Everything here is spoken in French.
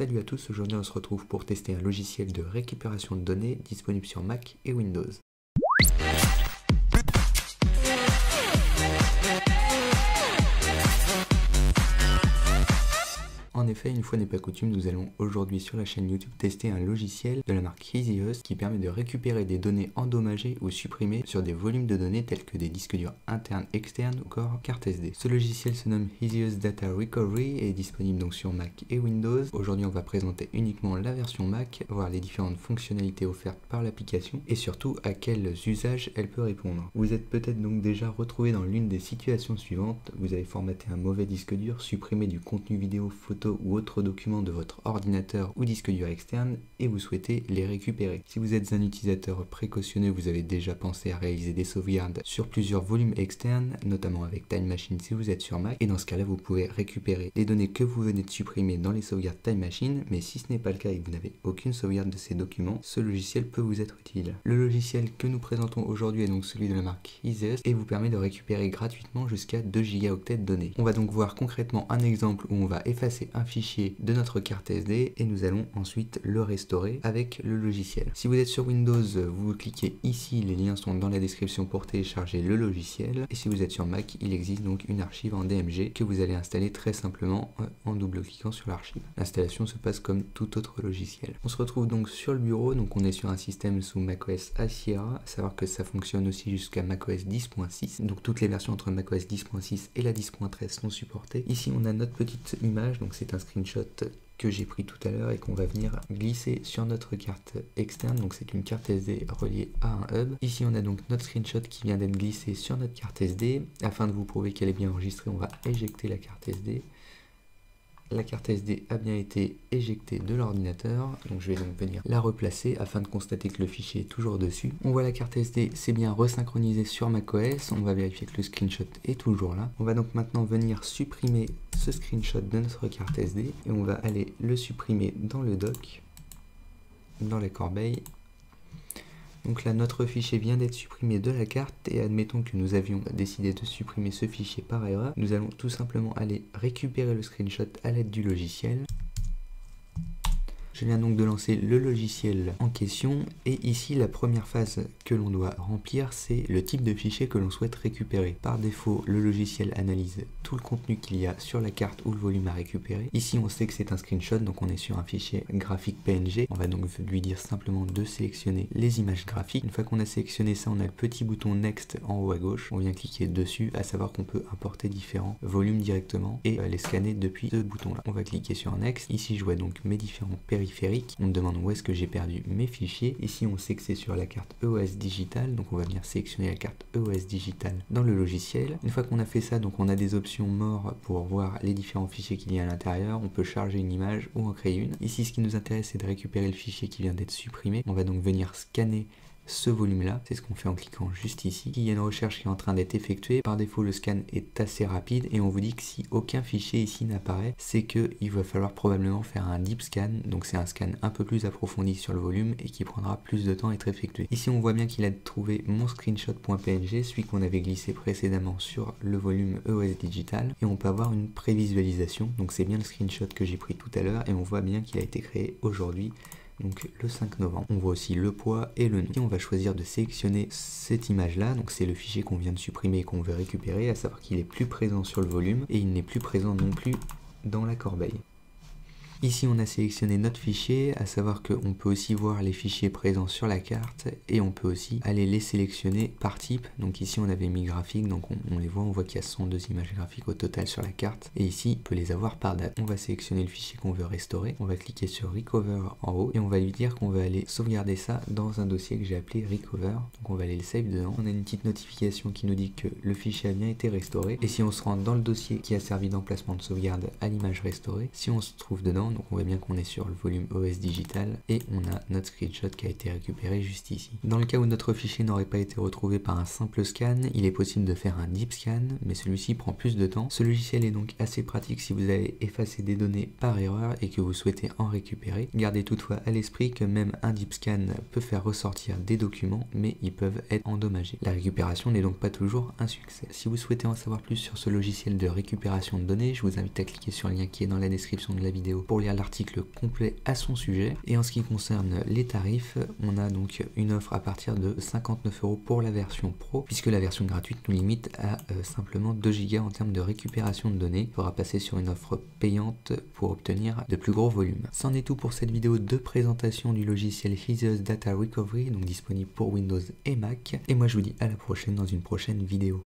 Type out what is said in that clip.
Salut à tous, aujourd'hui on se retrouve pour tester un logiciel de récupération de données disponible sur Mac et Windows. En effet, une fois n'est pas coutume, nous allons aujourd'hui sur la chaîne YouTube tester un logiciel de la marque EasyUs qui permet de récupérer des données endommagées ou supprimées sur des volumes de données tels que des disques durs internes, externes ou encore cartes SD. Ce logiciel se nomme EasyUs Data Recovery et est disponible donc sur Mac et Windows. Aujourd'hui, on va présenter uniquement la version Mac, voir les différentes fonctionnalités offertes par l'application et surtout à quels usages elle peut répondre. Vous êtes peut-être donc déjà retrouvé dans l'une des situations suivantes. Vous avez formaté un mauvais disque dur, supprimé du contenu vidéo, photo ou autres documents de votre ordinateur ou disque dur externe et vous souhaitez les récupérer. Si vous êtes un utilisateur précautionneux, vous avez déjà pensé à réaliser des sauvegardes sur plusieurs volumes externes, notamment avec Time Machine si vous êtes sur Mac, et dans ce cas là vous pouvez récupérer les données que vous venez de supprimer dans les sauvegardes Time Machine, mais si ce n'est pas le cas et que vous n'avez aucune sauvegarde de ces documents, ce logiciel peut vous être utile. Le logiciel que nous présentons aujourd'hui est donc celui de la marque EasyUs et vous permet de récupérer gratuitement jusqu'à 2 Go de données. On va donc voir concrètement un exemple où on va effacer un fichier de notre carte SD et nous allons ensuite le restaurer avec le logiciel. Si vous êtes sur Windows, vous cliquez ici, les liens sont dans la description pour télécharger le logiciel, et si vous êtes sur Mac, il existe donc une archive en DMG que vous allez installer très simplement en double-cliquant sur l'archive. L'installation se passe comme tout autre logiciel. On se retrouve donc sur le bureau, donc on est sur un système sous macOS Sierra, à savoir que ça fonctionne aussi jusqu'à macOS 10.6, donc toutes les versions entre macOS 10.6 et la 10.13 sont supportées. Ici on a notre petite image, donc c'est un screenshot que j'ai pris tout à l'heure et qu'on va venir glisser sur notre carte externe, donc c'est une carte SD reliée à un hub. Ici on a donc notre screenshot qui vient d'être glissé sur notre carte SD. Afin de vous prouver qu'elle est bien enregistrée, on va éjecter la carte SD. La carte SD a bien été éjectée de l'ordinateur, donc je vais donc venir la replacer afin de constater que le fichier est toujours dessus. On voit la carte SD, c'est bien resynchronisé sur macOS, on va vérifier que le screenshot est toujours là. On va donc maintenant venir supprimer ce screenshot de notre carte SD et on va aller le supprimer dans le dock, dans la corbeille. Donc là, notre fichier vient d'être supprimé de la carte et admettons que nous avions décidé de supprimer ce fichier par erreur. Nous allons tout simplement aller récupérer le screenshot à l'aide du logiciel. Je viens donc de lancer le logiciel en question et ici la première phase que l'on doit remplir, c'est le type de fichier que l'on souhaite récupérer. Par défaut, le logiciel analyse tout le contenu qu'il y a sur la carte ou le volume à récupérer. Ici on sait que c'est un screenshot, donc on est sur un fichier graphique PNG. On va donc lui dire simplement de sélectionner les images graphiques. Une fois qu'on a sélectionné ça, on a le petit bouton Next en haut à gauche. On vient cliquer dessus, à savoir qu'on peut importer différents volumes directement et les scanner depuis ce bouton là. On va cliquer sur Next. Ici je vois donc mes différents périphériques. On me demande où est-ce que j'ai perdu mes fichiers. Ici on sait que c'est sur la carte EOS Digital, donc on va venir sélectionner la carte EOS Digital dans le logiciel. Une fois qu'on a fait ça, donc on a des options more pour voir les différents fichiers qu'il y a à l'intérieur. On peut charger une image ou en créer une. Ici ce qui nous intéresse, c'est de récupérer le fichier qui vient d'être supprimé. On va donc venir scanner ce volume là, c'est ce qu'on fait en cliquant juste ici. Il y a une recherche qui est en train d'être effectuée. Par défaut le scan est assez rapide et on vous dit que si aucun fichier ici n'apparaît, c'est que il va falloir probablement faire un deep scan, donc c'est un scan un peu plus approfondi sur le volume et qui prendra plus de temps à être effectué. Ici on voit bien qu'il a trouvé mon screenshot.png, celui qu'on avait glissé précédemment sur le volume EOS Digital, et on peut avoir une prévisualisation, donc c'est bien le screenshot que j'ai pris tout à l'heure et on voit bien qu'il a été créé aujourd'hui, donc le 5 novembre. On voit aussi le poids et le nom. Et on va choisir de sélectionner cette image là, donc c'est le fichier qu'on vient de supprimer et qu'on veut récupérer, à savoir qu'il est plus présent sur le volume et il n'est plus présent non plus dans la corbeille. Ici on a sélectionné notre fichier, à savoir qu'on peut aussi voir les fichiers présents sur la carte et on peut aussi aller les sélectionner par type. Donc ici on avait mis graphique, donc on les voit, on voit qu'il y a 102 images graphiques au total sur la carte et ici on peut les avoir par date. On va sélectionner le fichier qu'on veut restaurer, on va cliquer sur Recover en haut et on va lui dire qu'on veut aller sauvegarder ça dans un dossier que j'ai appelé Recover. Donc on va aller le save dedans. On a une petite notification qui nous dit que le fichier a bien été restauré et si on se rend dans le dossier qui a servi d'emplacement de sauvegarde à l'image restaurée, si on se trouve dedans, donc on voit bien qu'on est sur le volume OS Digital et on a notre screenshot qui a été récupéré juste ici. Dans le cas où notre fichier n'aurait pas été retrouvé par un simple scan, il est possible de faire un deep scan, mais celui-ci prend plus de temps. Ce logiciel est donc assez pratique si vous avez effacé des données par erreur et que vous souhaitez en récupérer. Gardez toutefois à l'esprit que même un deep scan peut faire ressortir des documents, mais ils peuvent être endommagés. La récupération n'est donc pas toujours un succès. Si vous souhaitez en savoir plus sur ce logiciel de récupération de données, je vous invite à cliquer sur le lien qui est dans la description de la vidéo pour pour lire l'article complet à son sujet. Et en ce qui concerne les tarifs, on a donc une offre à partir de 59 € pour la version pro, puisque la version gratuite nous limite à simplement 2 Go en termes de récupération de données. Il faudra passer sur une offre payante pour obtenir de plus gros volumes. C'en est tout pour cette vidéo de présentation du logiciel Helios Data Recovery, donc disponible pour Windows et Mac. Et moi je vous dis à la prochaine dans une prochaine vidéo.